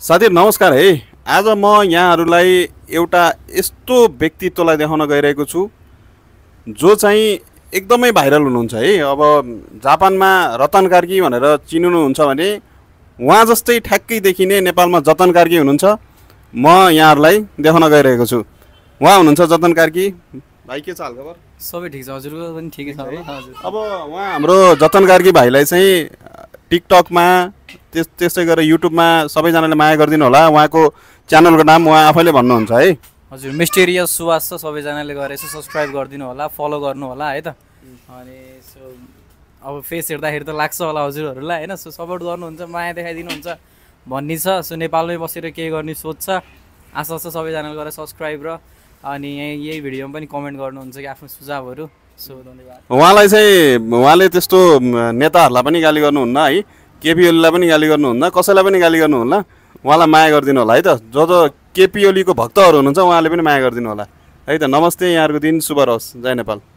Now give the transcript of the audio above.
साथीहरु नमस्कार है। आज म यहाँहरुलाई एउटा यस्तो व्यक्तित्वलाई देखाउन गइरहेको छु जो चाहिँ एकदमै भाइरल हुनुहुन्छ है। अब जापानमा रतन कार्की भनेर चिन्नुहुन्छ भने उहाँ जस्तै ठ्याक्कै देखिने नेपालमा जतन कार्की हुनुहुन्छ। म यहाँहरुलाई देखाउन गइरहेको छु। उहाँ हुनुहुन्छ जतन कार्की। भाइ के छ हालखबर? सबै ठीक छ, हजुरको पनि ठिकै छ हजुर। अब उहाँ हाम्रो जतन कार्की भाइलाई चाहिँ टिकटकमा त्यस्तै गरेर युट्युबमा सबैजनाले माया गरिदिनु होला। उहाँको च्यानलको नाम उहाँ आफैले भन्नुहुन्छ है। हजुर मिस्टेरियस सुवास छ, सबैजनाले गएर यसो सब्सक्राइब गरिदिनु होला, फलो गर्नु होला है त। अनि सो अब फेस हेर्दाखेरि त लाग्छ होला हजुरहरूलाई हैन, सो सपोर्ट गर्नुहुन्छ, माया देखाइदिनुहुन्छ भन्ने छ। सो नेपालमै बसेर के गर्ने सोच छ, आशा छ सबैजनाले गएर सब्सक्राइब र अनि यही भिडियोमा पनि कमेन्ट गर्नुहुन्छ कि आफ्नो सुझावहरू। सो धन्यवाद। उहाँले त्यस्तो नेताहरूलाई पनि गाली गर्नुहुन्न है, केपी ओलीलाई पनि गाली गर्नुहुन्न, कसैलाई पनि गाली गर्नुहुन्न। उहाँलाई माया गरिदिनु होला है त। जो केपी ओलीको भक्तहरू हुनुहुन्छ उहाँले पनि माया गरिदिनु होला है त। नमस्ते, यहाँहरुको दिन शुभ रहोस्। जय नेपाल।